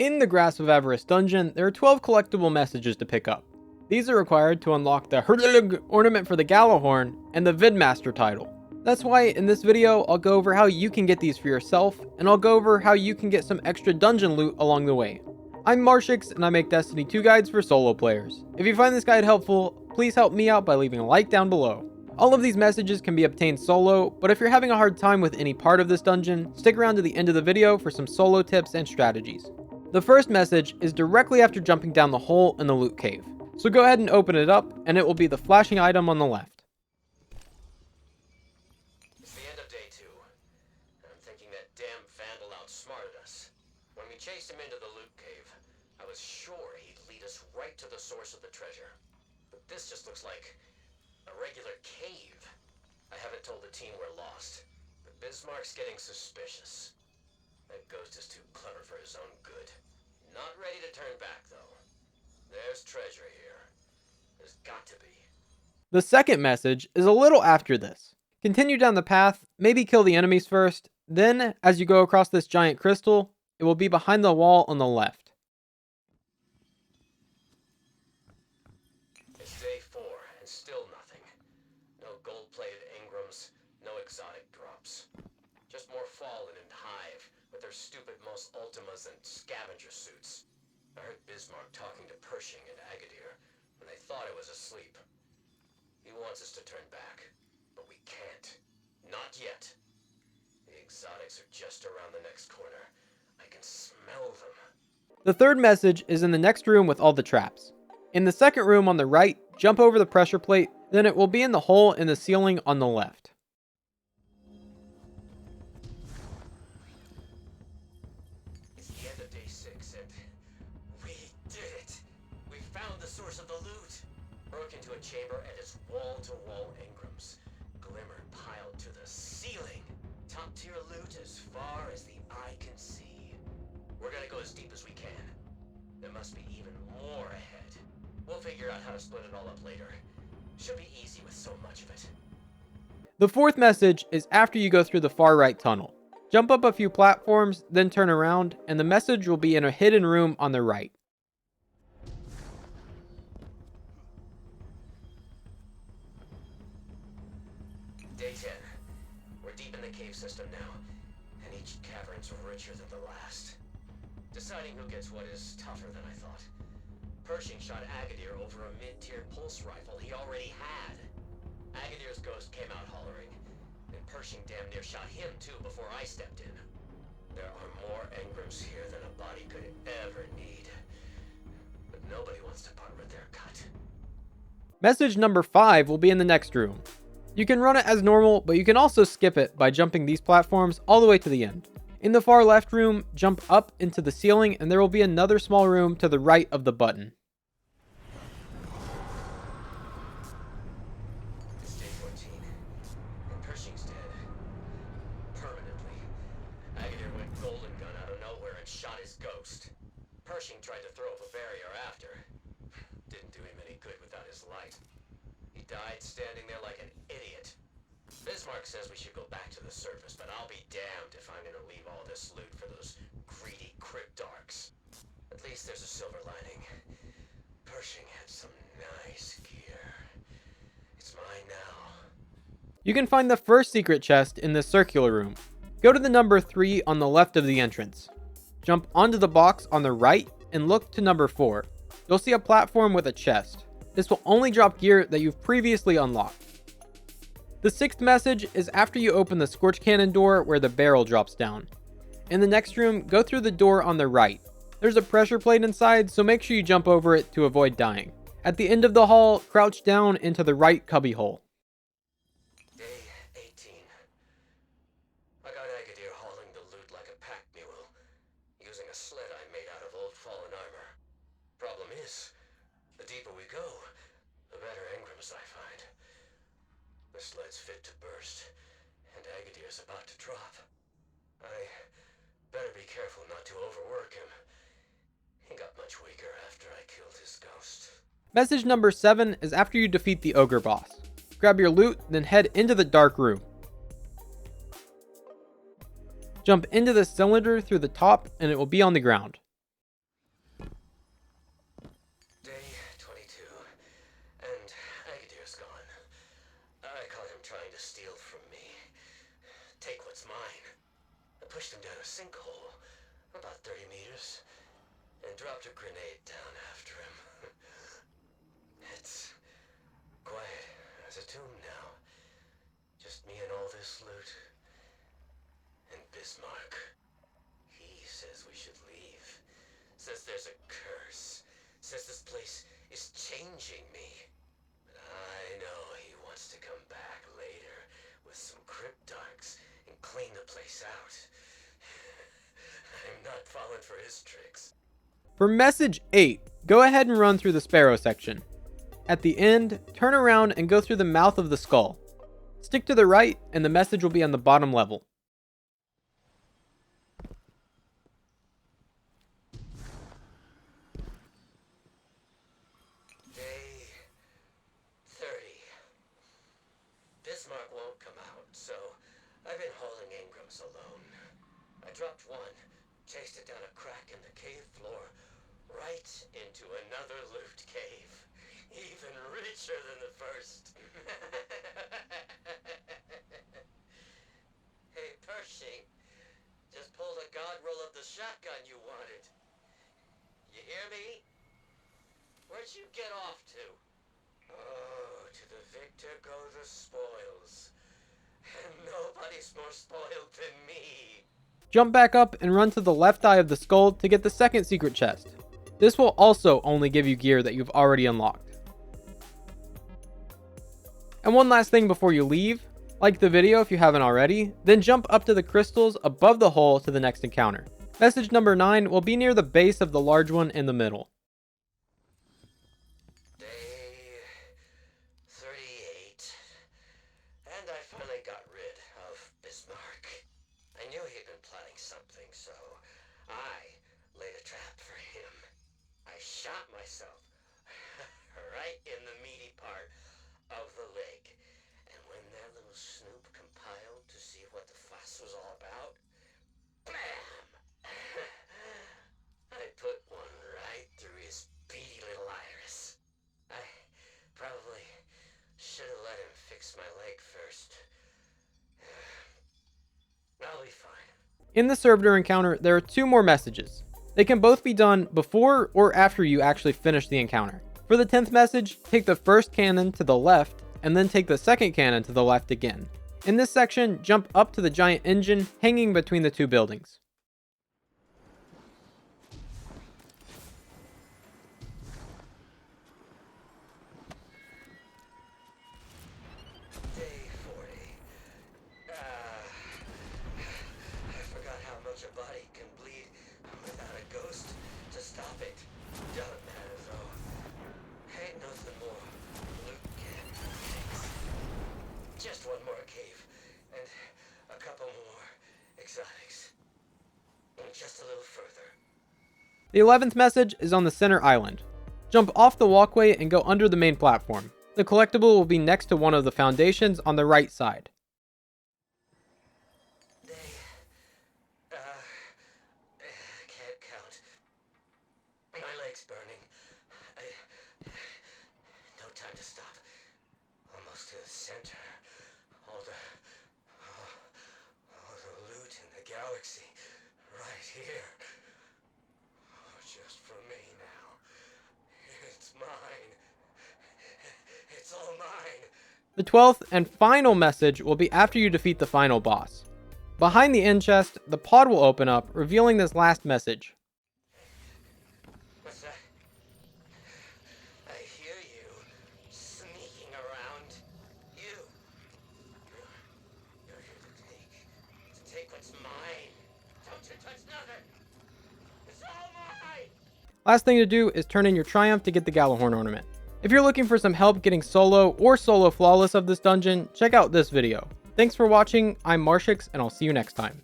In the Grasp of Avarice Dungeon, there are 12 collectible messages to pick up. These are required to unlock the Hraesveglur ornament for the Gjallarhorn and the Vidmaster Title. That's why in this video, I'll go over how you can get these for yourself, and I'll go over how you can get some extra dungeon loot along the way. I'm Marshix, and I make Destiny 2 guides for solo players. If you find this guide helpful, please help me out by leaving a like down below. All of these messages can be obtained solo, but if you're having a hard time with any part of this dungeon, stick around to the end of the video for some solo tips and strategies. The first message is directly after jumping down the hole in the loot cave. So go ahead and open it up, and it will be the flashing item on the left. It's the end of day 2, and I'm thinking that damn vandal outsmarted us. When we chased him into the loot cave, I was sure he'd lead us right to the source of the treasure. But this just looks like a regular cave. I haven't told the team we're lost, but Bismarck's getting suspicious. That ghost is too clever for his own good. Not ready to turn back, though. There's treasure here. There's got to be. The second message is a little after this. Continue down the path, maybe kill the enemies first, then, as you go across this giant crystal, it will be behind the wall on the left. It's day 4, and still nothing. No gold-plated Ingrams, no exotic drops. Just more Fallen and Hive, with their stupid Mos Ultimas and scavenger suits. I heard Bismarck talking to Pershing and Agadir, and they thought I was asleep. He wants us to turn back, but we can't. Not yet. The exotics are just around the next corner. I can smell them. The third message is in the next room with all the traps. In the second room on the right, jump over the pressure plate, then it will be in the hole in the ceiling on the left. It's the end of day 6, and we did it. We found the source of the loot. Broke into a chamber and it's wall-to-wall Ingrams. Glimmer piled to the ceiling. Top-tier loot as far as the eye can see. We're gonna go as deep as we can. There must be even more ahead. We'll figure out how to split it all up later. Should be easy with so much of it. The fourth message is after you go through the far right tunnel. Jump up a few platforms, then turn around, and the message will be in a hidden room on the right. Day 10. We're deep in the cave system now, and each cavern's richer than the last. Deciding who gets what is tougher than I thought. Pershing shot Agadir over a mid-tier pulse rifle he already had. Agadir's ghost came out hollering, and Pershing damn near shot him too before I stepped in. There are more Ingrams here than a body could ever need. But nobody wants to part with their cut. Message number 5 will be in the next room. You can run it as normal, but you can also skip it by jumping these platforms all the way to the end. In the far left room, jump up into the ceiling, and there will be another small room to the right of the button. It's day 14, and Pershing's dead. Permanently. Agadir went golden gun out of nowhere and shot his ghost. Pershing tried to throw up a barrier after. Didn't do him any good without his light. He died standing there like an idiot. Bismarck says we should go back to the surface, but I'll be damned if I'm gonna leave all this loot for those greedy cryptarchs. At least there's a silver lining. Pershing had some nice gear. It's mine now. You can find the first secret chest in this circular room. Go to the number 3 on the left of the entrance. Jump onto the box on the right and look to number 4. You'll see a platform with a chest. This will only drop gear that you've previously unlocked. The sixth message is after you open the Scorch Cannon door where the barrel drops down. In the next room, go through the door on the right. There's a pressure plate inside, so make sure you jump over it to avoid dying. At the end of the hall, crouch down into the right cubby hole. Day 18. I got Agadir hauling the loot like a pack mule, using a sled I made out of old fallen armor. Problem is, the deeper we go, the better Ingrams I find. The sled's fit to burst, and Agadir's about to drop. I better be careful not to overwork him. He got much weaker after I killed his ghost. Message number 7 is after you defeat the ogre boss. Grab your loot, then head into the dark room. Jump into the cylinder through the top and it will be on the ground. dropped a grenade down after him. It's quiet as a tomb now. Just me and all this loot. And Bismarck. He says we should leave. Says there's a curse. Says this place is changing me. But I know he wants to come back later with some cryptarchs and clean the place out. I'm not falling for his tricks. For message 8, go ahead and run through the Sparrow section. At the end, turn around and go through the mouth of the skull. Stick to the right and the message will be on the bottom level. Day 30. Bismarck won't come out, so I've been hauling Ingrams alone. I dropped one, chased it down a crack in the cave floor, right into another loot cave. Even richer than the first. Hey, Pershing. Just pulled a god roll of the shotgun you wanted. You hear me? Where'd you get off to? Oh, to the victor go the spoils. And nobody's more spoiled than me. Jump back up and run to the left eye of the skull to get the second secret chest. This will also only give you gear that you've already unlocked. And one last thing before you leave, like the video if you haven't already, then jump up to the crystals above the hole to the next encounter. Message number 9 will be near the base of the large one in the middle. Day 38. And I finally got rid of Bismarck. I knew he'd been planning something, so I laid a trap for him. I shot myself right in the meaty part of the leg. And when that little snoop compiled to see what the fuss was all about, bam! I put one right through his beady little iris. I probably should have let him fix my leg first. I'll be fine. In the servitor encounter, there are 2 more messages. They can both be done before or after you actually finish the encounter. For the 10th message, take the first cannon to the left, and then take the second cannon to the left again. In this section, jump up to the giant engine hanging between the 2 buildings. Day 40. I forgot how much a body can bleed without a ghost to stop it. Don't matter though. Ain't nothing more. Loot can fix. Just one more cave and a couple more exotics. And just a little further. The 11th message is on the center island. Jump off the walkway and go under the main platform. The collectible will be next to one of the foundations on the right side. Day. Can't count. My leg's burning. No time to stop. Almost to the center. All the loot in the galaxy. Right here. Oh, just for me now. It's mine. It's all mine. The 12th and final message will be after you defeat the final boss. Behind the end chest, the pod will open up, revealing this last message. What's that? I hear you sneaking around. You're here to take what's mine. Don't you touch nothing. It's all mine. Last thing to do is turn in your triumph to get the Gjallarhorn ornament. If you're looking for some help getting solo or solo flawless of this dungeon, check out this video. Thanks for watching, I'm Marshix, and I'll see you next time.